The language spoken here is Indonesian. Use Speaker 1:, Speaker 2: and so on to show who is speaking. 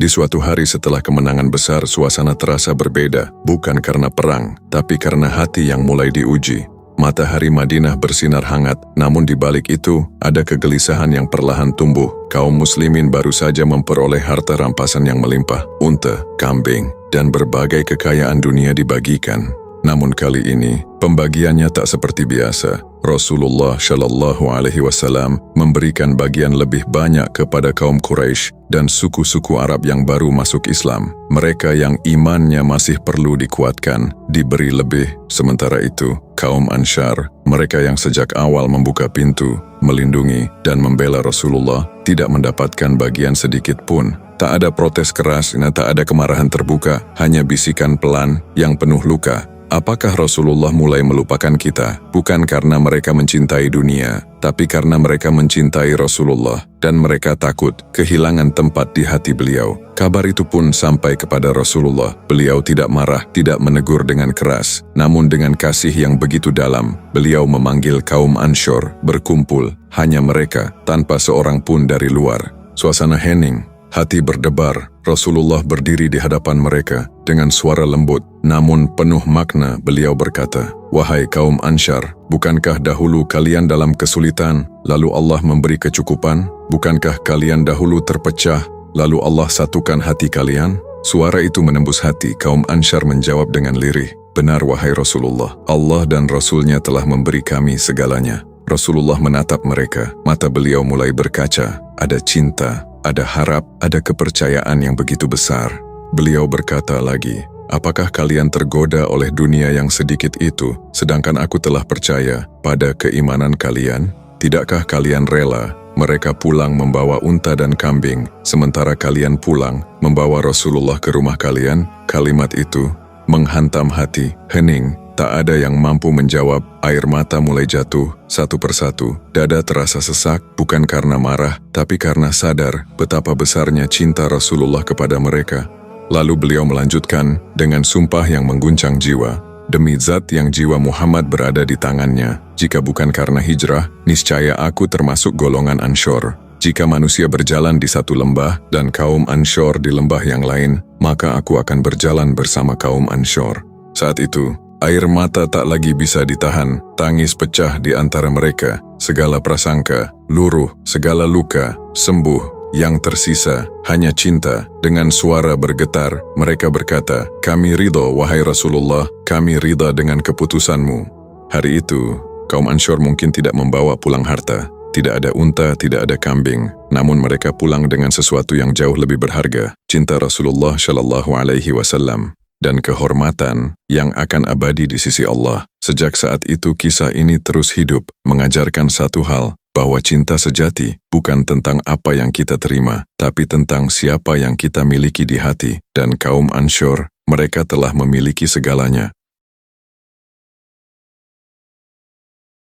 Speaker 1: Di suatu hari setelah kemenangan besar, suasana terasa berbeda, bukan karena perang, tapi karena hati yang mulai diuji. Matahari Madinah bersinar hangat, namun di balik itu, ada kegelisahan yang perlahan tumbuh. Kaum muslimin baru saja memperoleh harta rampasan yang melimpah, unta, kambing, dan berbagai kekayaan dunia dibagikan. Namun kali ini, pembagiannya tak seperti biasa. Rasulullah Shallallahu Alaihi Wasallam memberikan bagian lebih banyak kepada kaum Quraisy dan suku-suku Arab yang baru masuk Islam. Mereka yang imannya masih perlu dikuatkan, diberi lebih. Sementara itu, kaum Ansyar, mereka yang sejak awal membuka pintu, melindungi, dan membela Rasulullah, tidak mendapatkan bagian sedikit pun. Tak ada protes keras, tak ada kemarahan terbuka, hanya bisikan pelan yang penuh luka. Apakah Rasulullah mulai melupakan kita? Bukan karena mereka mencintai dunia, tapi karena mereka mencintai Rasulullah dan mereka takut kehilangan tempat di hati beliau. Kabar itu pun sampai kepada Rasulullah. Beliau tidak marah, tidak menegur dengan keras, namun dengan kasih yang begitu dalam. Beliau memanggil kaum Ansyar berkumpul, hanya mereka, tanpa seorang pun dari luar. Suasana hening, hati berdebar. Rasulullah berdiri di hadapan mereka dengan suara lembut, namun penuh makna. Beliau berkata, "Wahai kaum Ansyar, bukankah dahulu kalian dalam kesulitan, lalu Allah memberi kecukupan? Bukankah kalian dahulu terpecah, lalu Allah satukan hati kalian?" Suara itu menembus hati. Kaum Ansyar menjawab dengan lirih, "Benar wahai Rasulullah, Allah dan Rasulnya telah memberi kami segalanya." Rasulullah menatap mereka, mata beliau mulai berkaca. Ada cinta, ada harap, ada kepercayaan yang begitu besar. Beliau berkata lagi, "Apakah kalian tergoda oleh dunia yang sedikit itu, sedangkan aku telah percaya pada keimanan kalian? Tidakkah kalian rela mereka pulang membawa unta dan kambing, sementara kalian pulang membawa Rasulullah ke rumah kalian?" Kalimat itu menghantam hati, hening. Tak ada yang mampu menjawab. Air mata mulai jatuh, satu persatu. Dada terasa sesak, bukan karena marah, tapi karena sadar betapa besarnya cinta Rasulullah kepada mereka. Lalu beliau melanjutkan dengan sumpah yang mengguncang jiwa. "Demi zat yang jiwa Muhammad berada di tangannya, jika bukan karena hijrah, niscaya aku termasuk golongan Ansyar. Jika manusia berjalan di satu lembah dan kaum Ansyar di lembah yang lain, maka aku akan berjalan bersama kaum Ansyar." Saat itu, air mata tak lagi bisa ditahan, tangis pecah di antara mereka. Segala prasangka, luruh, segala luka, sembuh. Yang tersisa, hanya cinta. Dengan suara bergetar, mereka berkata, "Kami ridha wahai Rasulullah, kami ridha dengan keputusanmu." Hari itu, kaum Ansyar mungkin tidak membawa pulang harta. Tidak ada unta, tidak ada kambing. Namun mereka pulang dengan sesuatu yang jauh lebih berharga. Cinta Rasulullah Shallallahu Alaihi Wasallam dan kehormatan yang akan abadi di sisi Allah. Sejak saat itu kisah ini terus hidup, mengajarkan satu hal, bahwa cinta sejati bukan tentang apa yang kita terima, tapi tentang siapa yang kita miliki di hati. Dan kaum Ansyar, mereka telah memiliki segalanya.